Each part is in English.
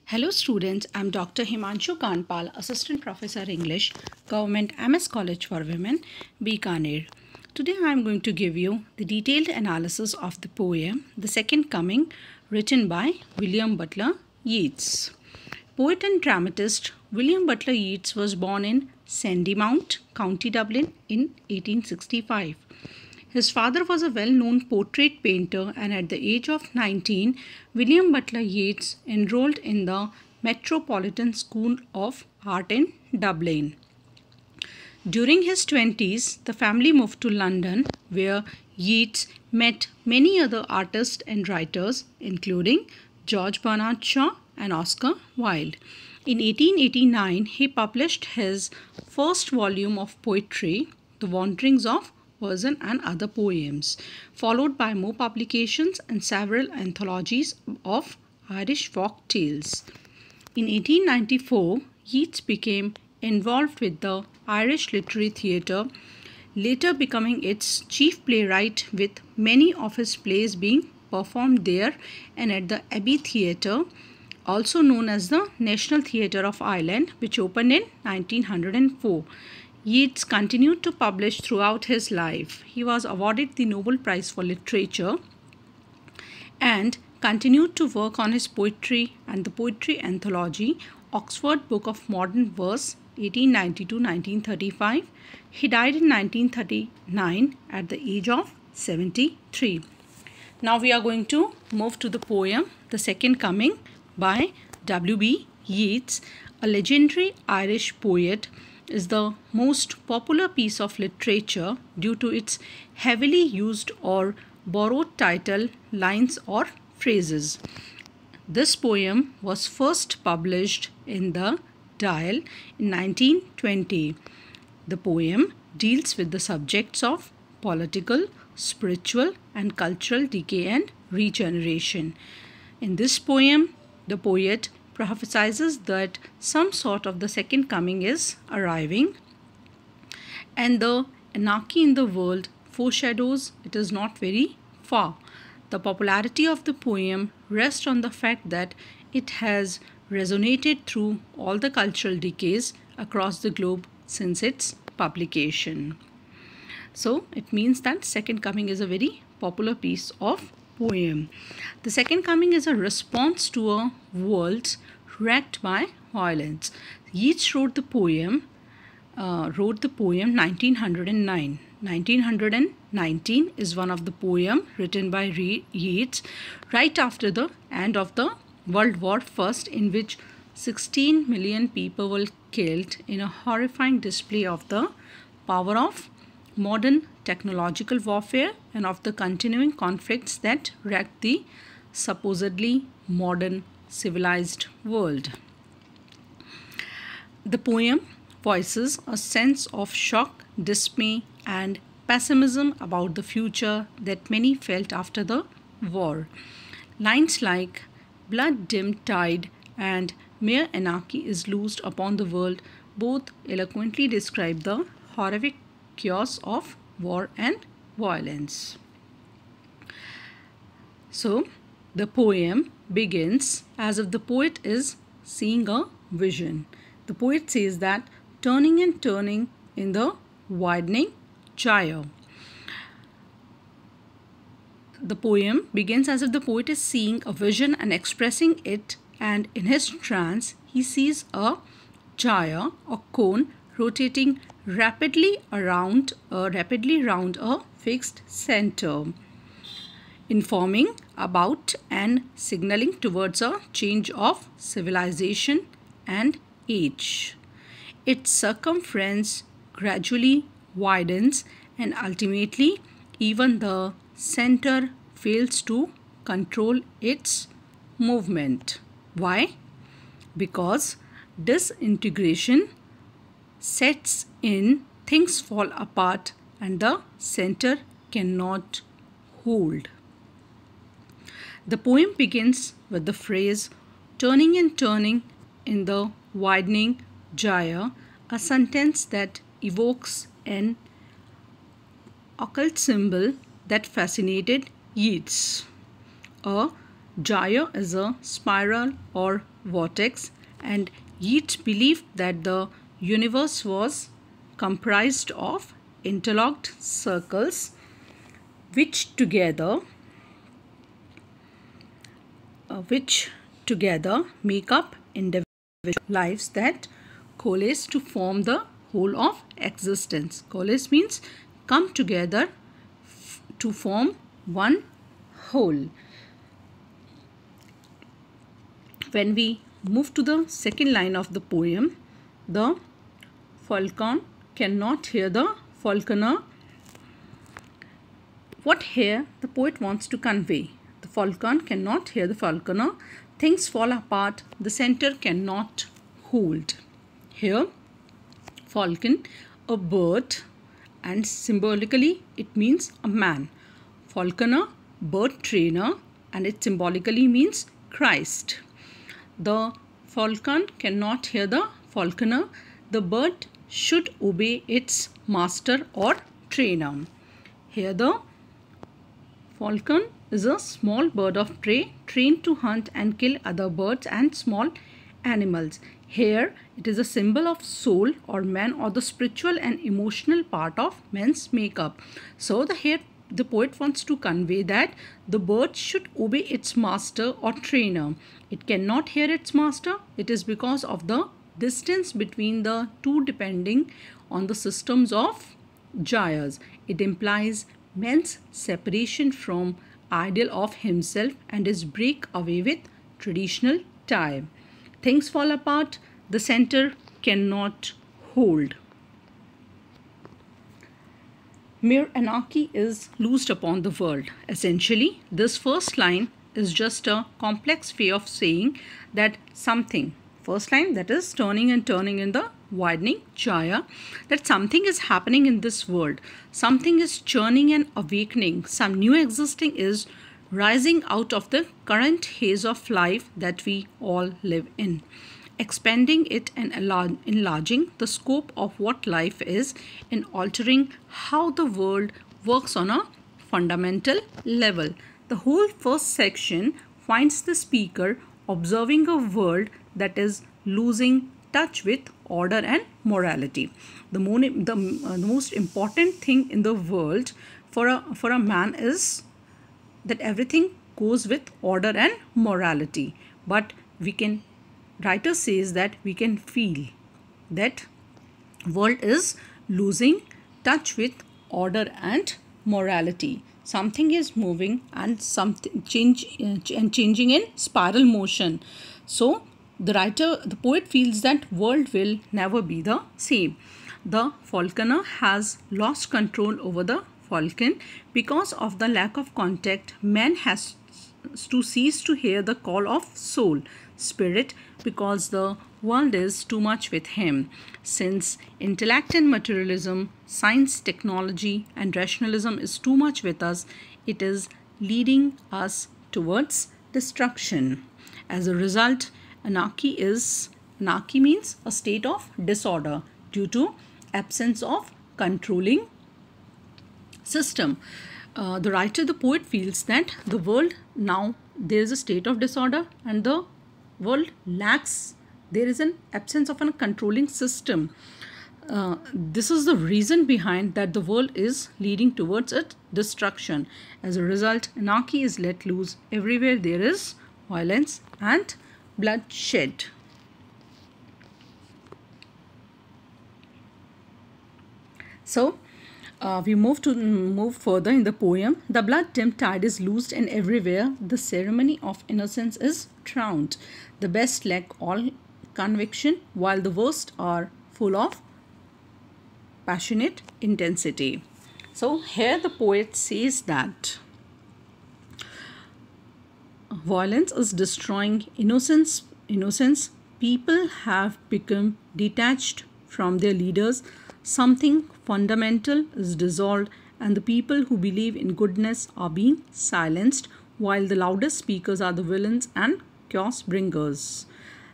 Hello students, I'm Dr. Himanshu Kanpal, Assistant Professor English, Government MS College for Women, Bikaner. Today I'm going to give you the detailed analysis of the poem The Second Coming, written by William Butler Yeats. Poet and dramatist William Butler Yeats was born in Sandymount, County Dublin in 1865. His father was a well-known portrait painter, and at the age of 19, William Butler Yeats enrolled in the Metropolitan School of Art in Dublin. During his 20s, the family moved to London, where Yeats met many other artists and writers, including George Bernard Shaw and Oscar Wilde. In 1889, he published his first volume of poetry, The Wanderings of Curzon and Other Poems, followed by more publications and several anthologies of Irish folk tales. In 1894, Yeats became involved with the Irish Literary Theatre, later becoming its chief playwright, with many of his plays being performed there and at the Abbey Theatre, also known as the National Theatre of Ireland, which opened in 1904. Yeats continued to publish throughout his life. He was awarded the Nobel Prize for Literature and continued to work on his poetry and the poetry anthology, Oxford Book of Modern Verse, 1890-1935. He died in 1939 at the age of 73. Now we are going to move to the poem The Second Coming by W.B. Yeats, a legendary Irish poet. Is the most popular piece of literature due to its heavily used or borrowed title, lines or phrases. This poem was first published in the Dial in 1920. The poem deals with the subjects of political, spiritual and cultural decay and regeneration. In this poem, the poet prophesies that some sort of the second coming is arriving, and the anarchy in the world foreshadows it is not very far. The popularity of the poem rests on the fact that it has resonated through all the cultural decays across the globe since its publication. So it means that Second Coming is a very popular piece of poem. The Second Coming is a response to a world wrecked by violence. Yeats wrote the poem 1909. 1919 is one of the poem written by Yeats right after the end of the World War I, in which 16 million people were killed in a horrifying display of the power of modern technological warfare and of the continuing conflicts that wrecked the supposedly modern civilized world. The poem voices a sense of shock, dismay, and pessimism about the future that many felt after the war. Lines like "blood-dimmed tide" and "mere anarchy is loosed upon the world" both eloquently describe the horrific chaos of war and violence. So, the poem begins as if the poet is seeing a vision. The poet says that turning and turning in the widening gyre. The poem begins as if the poet is seeing a vision and expressing it, and in his trance he sees a gyre or cone rotating rapidly round a fixed center, informing about and signaling towards a change of civilization and age. Its circumference gradually widens, and ultimately even the center fails to control its movement. Why? Because disintegration sets in, things fall apart, and the center cannot hold. The poem begins with the phrase "turning and turning in the widening gyre," a sentence that evokes an occult symbol that fascinated Yeats. A Jaya is a spiral or vortex, and Yeats believed that the universe was comprised of interlocked circles which together make up individual lives that coalesce to form the whole of existence. Coalesce means come together to form one whole. When we move to the second line of the poem, the falcon cannot hear the falconer. What here the poet wants to convey? The falcon cannot hear the falconer. Things fall apart. The center cannot hold. Here, falcon, a bird, and symbolically it means a man. Falconer, bird trainer, and it symbolically means Christ. The falcon cannot hear the falconer. The bird should obey its master or trainer. Here the falcon is a small bird of prey trained to hunt and kill other birds and small animals. Here it is a symbol of soul or man, or the spiritual and emotional part of man's makeup. So here the poet wants to convey that the bird should obey its master or trainer. It cannot hear its master. It is because of the distance between the two depending on the systems of Jayas. It implies man's separation from ideal of himself and his break away with traditional tie. Things fall apart. The center cannot hold. Mere anarchy is loosed upon the world. Essentially, this first line is just a complex way of saying that something, first line, that is turning and turning in the widening Jaya, that something is happening in this world. Something is churning and awakening. Some new existing is rising out of the current haze of life that we all live in, expanding it and enlarging the scope of what life is and altering how the world works on a fundamental level. The whole first section finds the speaker observing a world that is losing touch with order and morality. The most important thing in the world for a man is that everything goes with order and morality. But writer says that we can feel that world is losing touch with order and morality. Something is moving and something changing in spiral motion. So the poet feels that world will never be the same. The falconer has lost control over the falcon. Because of the lack of contact, man has to cease to hear the call of soul, spirit, because the world is too much with him. Since intellect and materialism, science, technology, and rationalism is too much with us, it is leading us towards destruction. As a result, anarchy means a state of disorder due to absence of controlling system. The poet feels that the world now, there is a state of disorder and the world lacks, there is an absence of a controlling system. This is the reason behind that the world is leading towards its destruction. As a result, anarchy is let loose. Everywhere there is violence and bloodshed. So we move further in the poem. The blood-dimmed tide is loosed and everywhere the ceremony of innocence is drowned. The best lack all conviction while the worst are full of passionate intensity. So here the poet says that violence is destroying innocence. People have become detached from their leaders. Something fundamental is dissolved and the people who believe in goodness are being silenced while the loudest speakers are the villains and chaos bringers.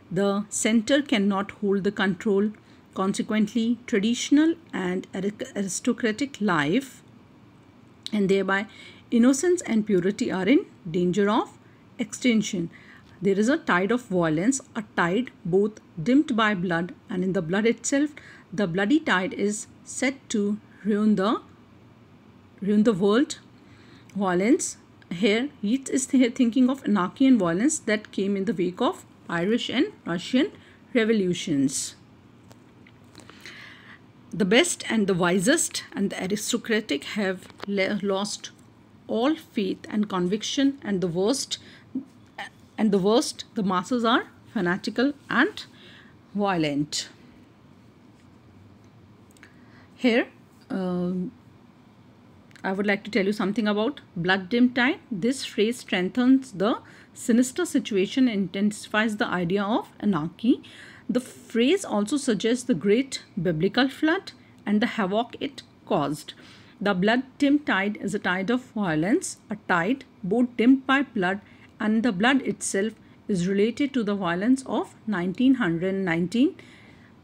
The center cannot hold the control. Consequently, traditional and aristocratic life and thereby innocence and purity are in danger of extinction. There is a tide of violence, a tide both dimmed by blood and in the blood itself. The bloody tide is said to ruin the world. Violence. Here, Yeats is here thinking of anarchy and violence that came in the wake of Irish and Russian revolutions. The best and the wisest and the aristocratic have lost all faith and conviction, and the worst, the masses are fanatical and violent. Here, I would like to tell you something about blood-dimmed tide. This phrase strengthens the sinister situation and intensifies the idea of anarchy. The phrase also suggests the great biblical flood and the havoc it caused. The blood-dimmed tide is a tide of violence, a tide both dimmed by blood, and the blood itself is related to the violence of 1919,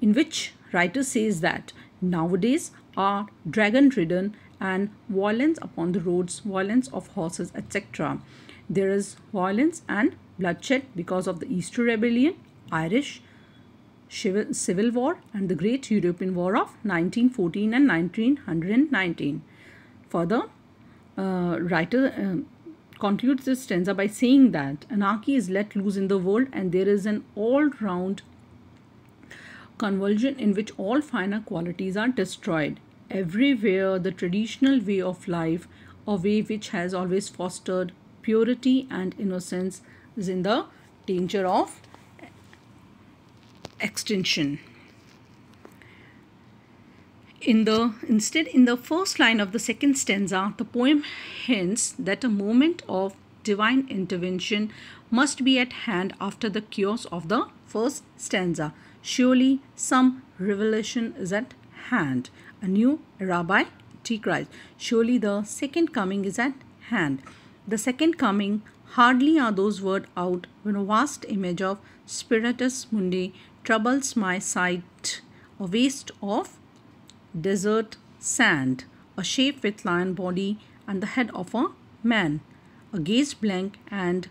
in which writer says that nowadays are dragon-ridden and violence upon the roads, violence of horses, etc. There is violence and bloodshed because of the Easter Rebellion, Irish Civil War, and the Great European War of 1914 and 1919. Further, writer concludes this stanza by saying that anarchy is let loose in the world and there is an all-round convulsion in which all finer qualities are destroyed. Everywhere the traditional way of life, a way which has always fostered purity and innocence, is in the danger of extinction. In the first line of the second stanza, the poem hints that a moment of divine intervention must be at hand after the chaos of the first stanza. Surely some revelation is at hand. A new era by Antichrist. Surely the second coming is at hand. The second coming, hardly are those words out when a vast image of Spiritus Mundi troubles my sight, a waste of desert sand, a shape with lion body and the head of a man, a gaze blank and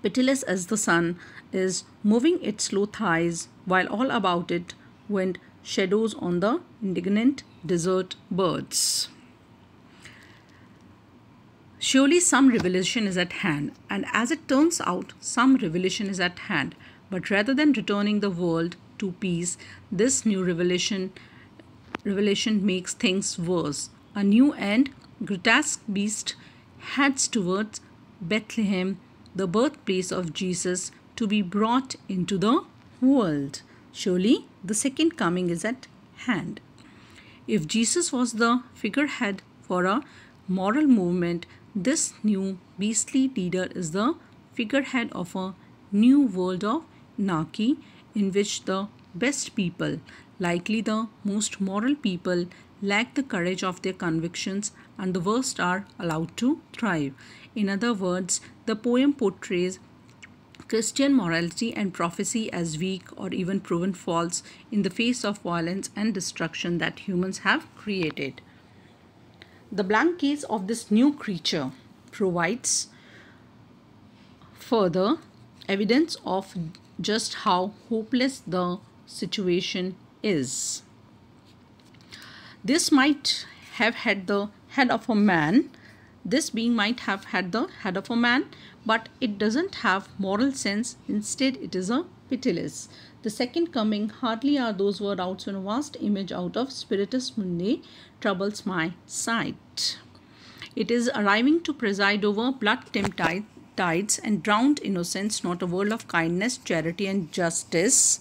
pitiless as the sun is moving its slow thighs, while all about it went shadows on the indignant desert birds. Surely some revelation is at hand, and as it turns out, some revelation is at hand. But rather than returning the world to peace, this new revelation makes things worse. A new and grotesque beast heads towards Bethlehem, the birthplace of Jesus, to be brought into the world. Surely the second coming is at hand. If Jesus was the figurehead for a moral movement, this new beastly leader is the figurehead of a new world of anarchy in which the best people, likely the most moral people, lack the courage of their convictions and the worst are allowed to thrive. In other words, the poem portrays Christian morality and prophecy as weak or even proven false in the face of violence and destruction that humans have created. The blank gaze of this new creature provides further evidence of just how hopeless the situation is. This might have had the head of a man. This being might have had the head of a man, but it doesn't have moral sense. Instead, it is a pitiless. The second coming, hardly are those words out when a vast image out of Spiritus Mundi troubles my sight. It is arriving to preside over blood-dimmed tides and drowned innocence, not a world of kindness, charity and justice.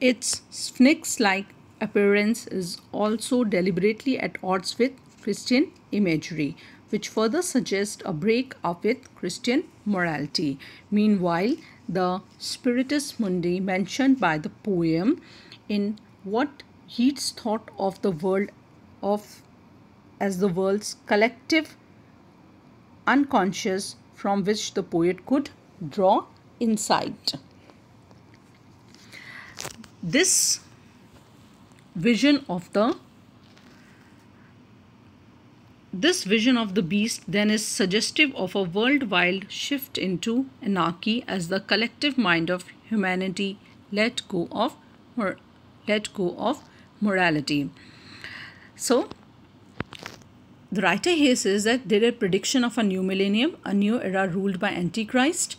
Its sphinx-like appearance is also deliberately at odds with Christian imagery, which further suggests a break up with Christian morality. Meanwhile, the Spiritus Mundi mentioned by the poem in what Yeats thought of the world as the world's collective unconscious from which the poet could draw insight. This vision of the This vision of the beast then is suggestive of a worldwide shift into anarchy as the collective mind of humanity let go of morality. So, the writer here says that there is a prediction of a new millennium, a new era ruled by Antichrist,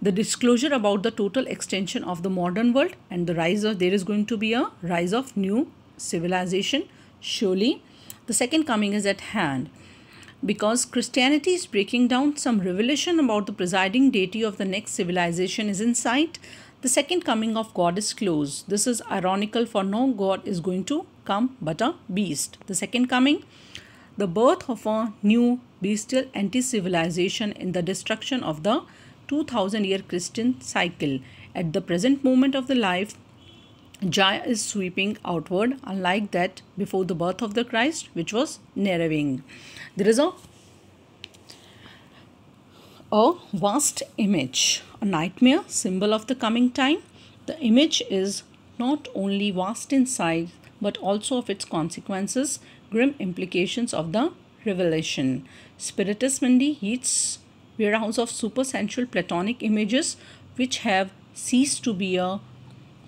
the disclosure about the total extension of the modern world, and there is going to be a rise of new civilization. Surely, the second coming is at hand. Because Christianity is breaking down, some revelation about the presiding deity of the next civilization is in sight. The second coming of God is close. This is ironical, for no God is going to come but a beast. The second coming, the birth of a new bestial anti-civilization in the destruction of the 2000-year Christian cycle. At the present moment of the life, Jaya is sweeping outward, unlike that before the birth of the Christ, which was narrowing. There is a vast image, a nightmare, symbol of the coming time. The image is not only vast in size, but also of its consequences, grim implications of the revelation. Spiritus Mundi heats warehouse of supersensual platonic images which have ceased to be a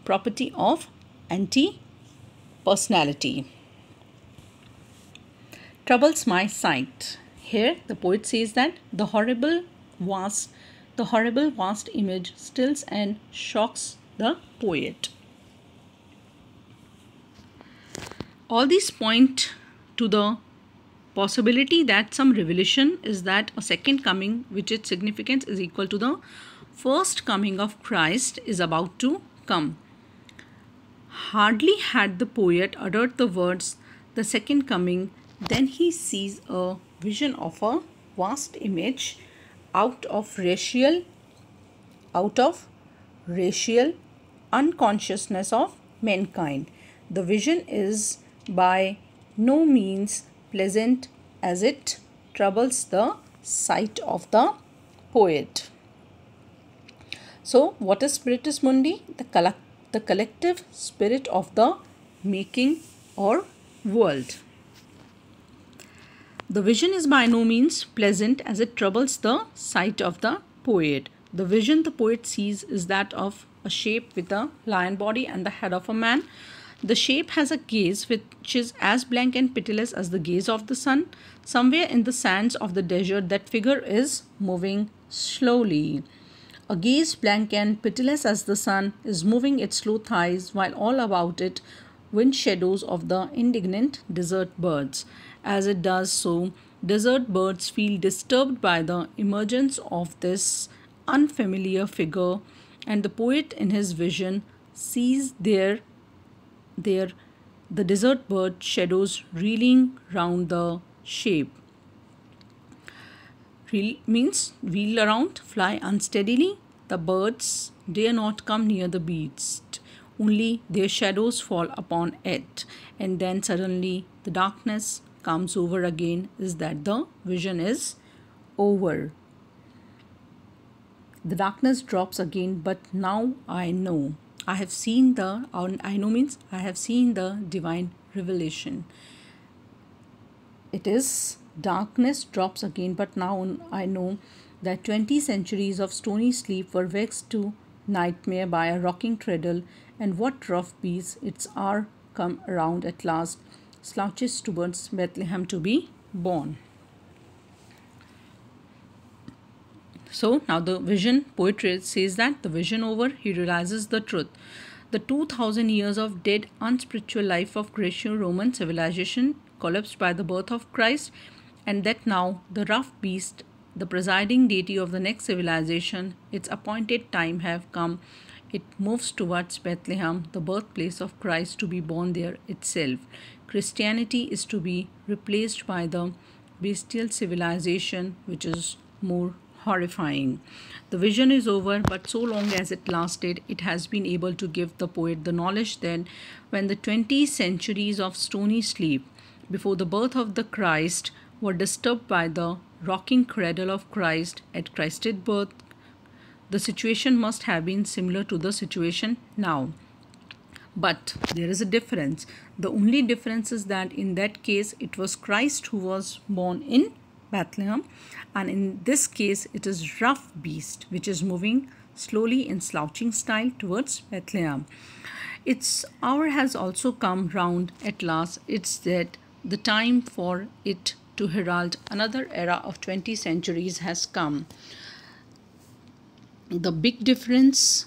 property of anti-personality. Troubles my sight. Here the poet says that the horrible vast image stills and shocks the poet. All these point to the possibility that some revelation is that a second coming, which its significance is equal to the first coming of Christ, is about to come. Hardly had the poet uttered the words, the second coming, then he sees a vision of a vast image out of racial unconsciousness of mankind. The vision is by no means pleasant as it troubles the sight of the poet. So, what is Spiritus Mundi? The collective spirit of the making or world. The vision is by no means pleasant as it troubles the sight of the poet. The vision the poet sees is that of a shape with a lion body and the head of a man. The shape has a gaze which is as blank and pitiless as the gaze of the sun. Somewhere in the sands of the desert, that figure is moving slowly. A gaze blank and pitiless as the sun is moving its slow thighs, while all about it wind shadows of the indignant desert birds. As it does so, desert birds feel disturbed by the emergence of this unfamiliar figure, and the poet in his vision sees the desert bird shadows reeling round the shape. Reel means wheel around, fly unsteadily. The birds dare not come near the beast. Only their shadows fall upon it. And then suddenly the darkness comes over again, is that the vision is over. The darkness drops again, but now I know. I have seen the, I know means I have seen the divine revelation. It is darkness drops again, but now I know that 20 centuries of stony sleep were vexed to nightmare by a rocking treadle, and what rough beasts its hour come around at last, slouches towards Bethlehem to be born. So now the vision, poetry says that the vision over, he realizes the truth. The 2000 years of dead unspiritual life of Greco-Roman civilization collapsed by the birth of Christ, and that now the rough beast, the presiding deity of the next civilization, its appointed time have come. It moves towards Bethlehem, the birthplace of Christ, to be born there itself. Christianity is to be replaced by the bestial civilization, which is more horrifying. The vision is over, but so long as it lasted, it has been able to give the poet the knowledge that when the 20 centuries of stony sleep before the birth of the Christ were disturbed by the rocking cradle of Christ at Christ's birth, the situation must have been similar to the situation now. But there is a difference. The only difference is that in that case it was Christ who was born in Bethlehem, and in this case it is rough beast which is moving slowly in slouching style towards Bethlehem. Its hour has also come round at last. It's that the time for it to herald another era of 20 centuries has come. The big difference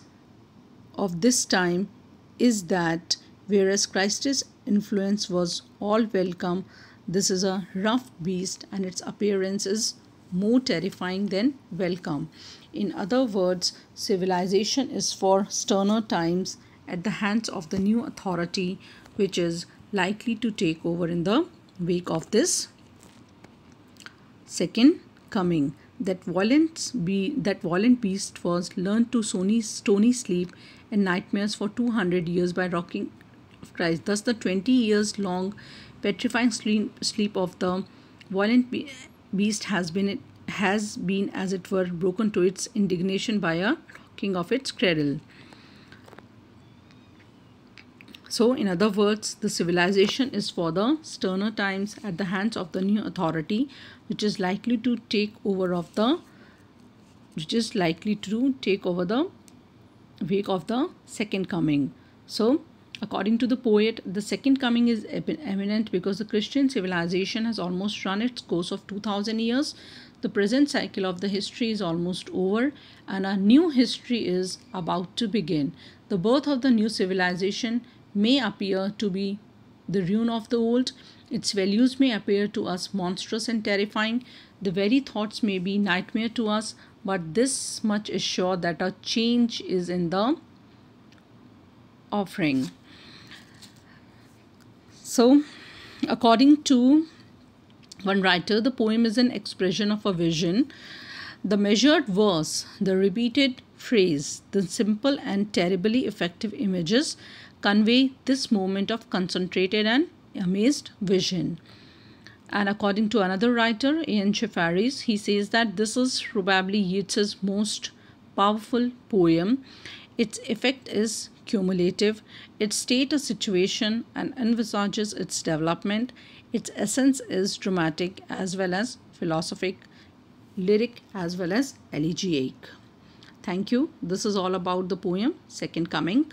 of this time is that whereas Christ's influence was all welcome, this is a rough beast and its appearance is more terrifying than welcome. In other words, civilization is for sterner times at the hands of the new authority which is likely to take over in the wake of this second coming. That violent beast was learned to stony sleep and nightmares for 200 years by rocking of Christ. Thus, the 20 years long petrifying sleep of the violent beast has been as it were broken to its indignation by a rocking of its cradle. So, in other words, the civilization is for the sterner times at the hands of the new authority, which is likely to take over the wake of the second coming. So, according to the poet, the second coming is imminent because the Christian civilization has almost run its course of 2000 years. The present cycle of the history is almost over and a new history is about to begin. The birth of the new civilization may appear to be the ruin of the old. Its values may appear to us monstrous and terrifying. The very thoughts may be nightmare to us, but this much is sure that a change is in the offering. So, according to one writer, the poem is an expression of a vision. The measured verse, the repeated phrase, the simple and terribly effective images convey this moment of concentrated and amazed vision. And according to another writer, Ian Chafaris, he says that this is probably Yeats's most powerful poem. Its effect is cumulative. It states a situation and envisages its development. Its essence is dramatic as well as philosophic, lyric as well as elegiac. Thank you. This is all about the poem Second Coming.